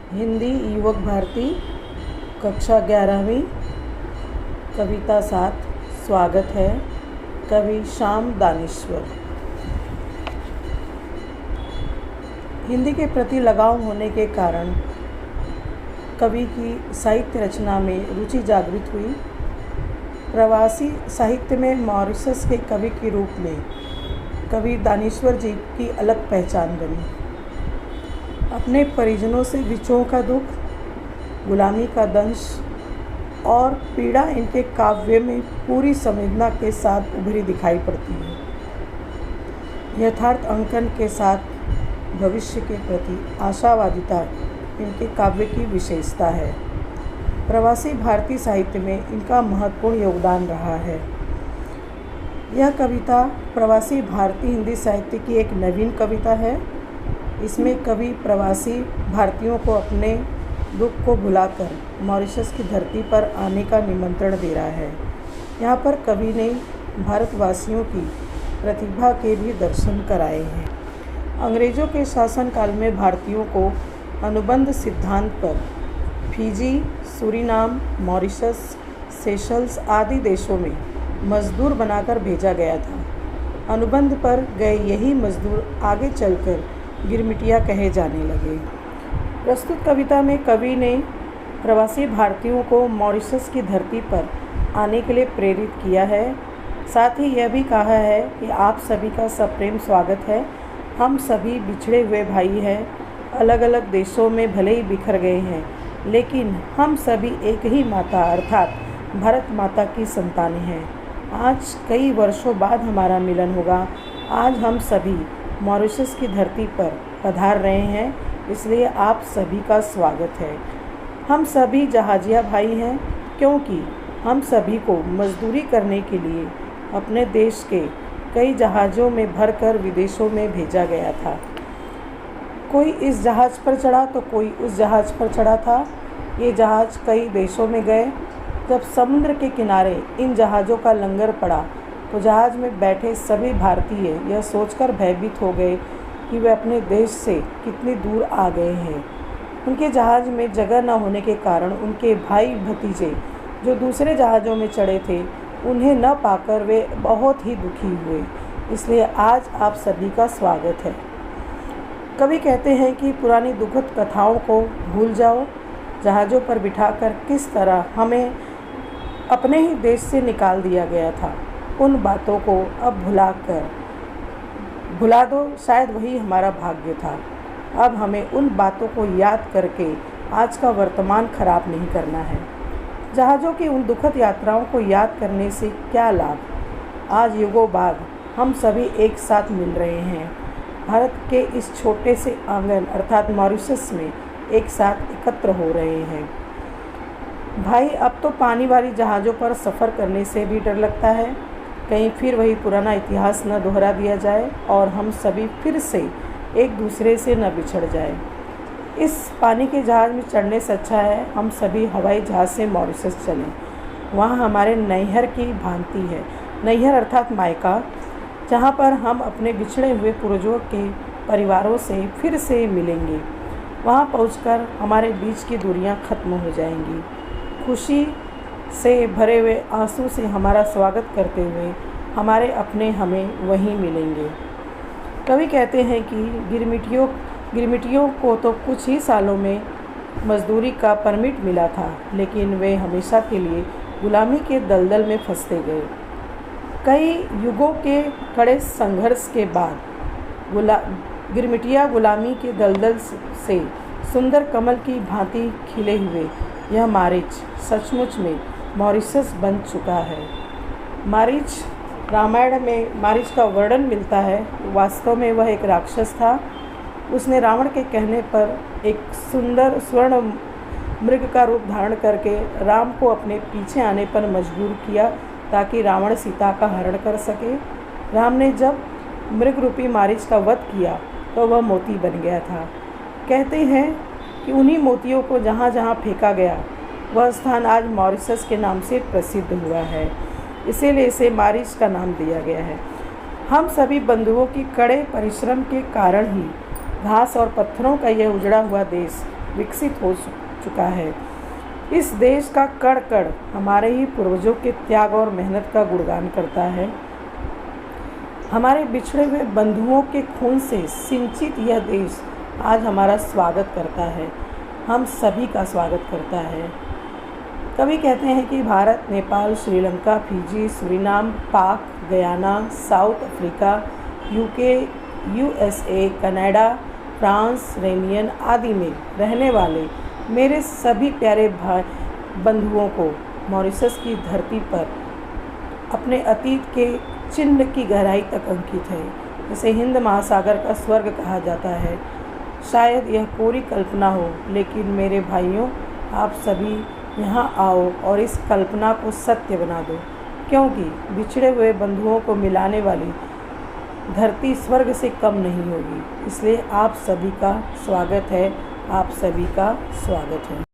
हिंदी युवक भारती कक्षा 11वीं कविता 7। स्वागत है। कवि श्याम दानेश्वर। हिंदी के प्रति लगाव होने के कारण कवि की साहित्य रचना में रुचि जागृत हुई। प्रवासी साहित्य में मॉरिशस के कवि के रूप में कवि दानेश्वर जी की अलग पहचान बनी। अपने परिजनों से विछोह का दुख, गुलामी का दंश और पीड़ा इनके काव्य में पूरी संवेदना के साथ उभरी दिखाई पड़ती है। यथार्थ अंकन के साथ भविष्य के प्रति आशावादिता इनके काव्य की विशेषता है। प्रवासी भारतीय साहित्य में इनका महत्वपूर्ण योगदान रहा है। यह कविता प्रवासी भारतीय हिंदी साहित्य की एक नवीन कविता है। इसमें कवि प्रवासी भारतीयों को अपने दुख को भुलाकर मॉरिशस की धरती पर आने का निमंत्रण दे रहा है। यहाँ पर कवि ने भारतवासियों की प्रतिभा के भी दर्शन कराए हैं। अंग्रेज़ों के शासनकाल में भारतीयों को अनुबंध सिद्धांत पर फिजी, सूरीनाम, मॉरिशस, सेशल्स आदि देशों में मजदूर बनाकर भेजा गया था। अनुबंध पर गए यही मजदूर आगे चलकर गिरमिटिया कहे जाने लगे। प्रस्तुत कविता में कवि ने प्रवासी भारतीयों को मॉरिशस की धरती पर आने के लिए प्रेरित किया है। साथ ही यह भी कहा है कि आप सभी का सप्रेम स्वागत है। हम सभी बिछड़े हुए भाई हैं, अलग अलग देशों में भले ही बिखर गए हैं, लेकिन हम सभी एक ही माता अर्थात भारत माता की संतानें हैं। आज कई वर्षों बाद हमारा मिलन होगा। आज हम सभी मॉरिशस की धरती पर पधार रहे हैं, इसलिए आप सभी का स्वागत है। हम सभी जहाजिया भाई हैं, क्योंकि हम सभी को मजदूरी करने के लिए अपने देश के कई जहाज़ों में भरकर विदेशों में भेजा गया था। कोई इस जहाज़ पर चढ़ा तो कोई उस जहाज़ पर चढ़ा था। ये जहाज़ कई देशों में गए। जब समुद्र के किनारे इन जहाज़ों का लंगर पड़ा तो जहाज़ में बैठे सभी भारतीय यह सोचकर भयभीत हो गए कि वे अपने देश से कितनी दूर आ गए हैं। उनके जहाज़ में जगह न होने के कारण उनके भाई भतीजे जो दूसरे जहाज़ों में चढ़े थे, उन्हें न पाकर वे बहुत ही दुखी हुए। इसलिए आज आप सभी का स्वागत है। कवि कहते हैं कि पुरानी दुखद कथाओं को भूल जाओ। जहाज़ों पर बिठाकर किस तरह हमें अपने ही देश से निकाल दिया गया था, उन बातों को अब भुला दो। शायद वही हमारा भाग्य था। अब हमें उन बातों को याद करके आज का वर्तमान खराब नहीं करना है। जहाज़ों की उन दुखद यात्राओं को याद करने से क्या लाभ। आज युगों बाद हम सभी एक साथ मिल रहे हैं। भारत के इस छोटे से आंगन अर्थात मॉरिशस में एक साथ एकत्र हो रहे हैं। भाई, अब तो पानी वाली जहाज़ों पर सफ़र करने से भी डर लगता है, कहीं फिर वही पुराना इतिहास न दोहरा दिया जाए और हम सभी फिर से एक दूसरे से न बिछड़ जाए। इस पानी के जहाज़ में चढ़ने से अच्छा है हम सभी हवाई जहाज़ से मॉरिशस चलें। वहाँ हमारे नैहर की भांति है। नैहर अर्थात मायका, जहाँ पर हम अपने बिछड़े हुए पूर्वजों के परिवारों से फिर से मिलेंगे। वहाँ पहुँचकर हमारे बीच की दूरियाँ खत्म हो जाएंगी। खुशी से भरे हुए आंसू से हमारा स्वागत करते हुए हमारे अपने हमें वहीं मिलेंगे। कवि कहते हैं कि गिरमिटियों को तो कुछ ही सालों में मजदूरी का परमिट मिला था, लेकिन वे हमेशा के लिए गुलामी के दलदल में फंसते गए। कई युगों के कड़े संघर्ष के बाद गिरमिटिया गुलामी के दलदल से सुंदर कमल की भांति खिले हुए यह मारिच सचमुच में मॉरिशस बन चुका है। मारिच, रामायण में मारिच का वर्णन मिलता है। वास्तव में वह एक राक्षस था। उसने रावण के कहने पर एक सुंदर स्वर्ण मृग का रूप धारण करके राम को अपने पीछे आने पर मजबूर किया ताकि रावण सीता का हरण कर सके। राम ने जब मृग रूपी मारिच का वध किया तो वह मोती बन गया था। कहते हैं कि उन्हीं मोतियों को जहाँ जहाँ फेंका गया वह स्थान आज मॉरिशस के नाम से प्रसिद्ध हुआ है। इसीलिए इसे मारिच का नाम दिया गया है। हम सभी बंधुओं की कड़े परिश्रम के कारण ही घास और पत्थरों का यह उजड़ा हुआ देश विकसित हो चुका है। इस देश का कण कण हमारे ही पूर्वजों के त्याग और मेहनत का गुणगान करता है। हमारे बिछड़े हुए बंधुओं के खून से सिंचित यह देश आज हमारा स्वागत करता है, हम सभी का स्वागत करता है। कभी कहते हैं कि भारत, नेपाल, श्रीलंका, फिजी, सूरीनाम, पाक, Guyana, south Africa, UK, USA, Canada, France, Réunion आदि में रहने वाले मेरे सभी प्यारे बंधुओं को मॉरिशस की धरती पर अपने अतीत के चिन्ह की गहराई तक अंकित है। इसे हिंद महासागर का स्वर्ग कहा जाता है। शायद यह पूरी कल्पना हो, लेकिन मेरे भाइयों, आप सभी यहाँ आओ और इस कल्पना को सत्य बना दो, क्योंकि बिछड़े हुए बंधुओं को मिलाने वाली धरती स्वर्ग से कम नहीं होगी। इसलिए आप सभी का स्वागत है, आप सभी का स्वागत है।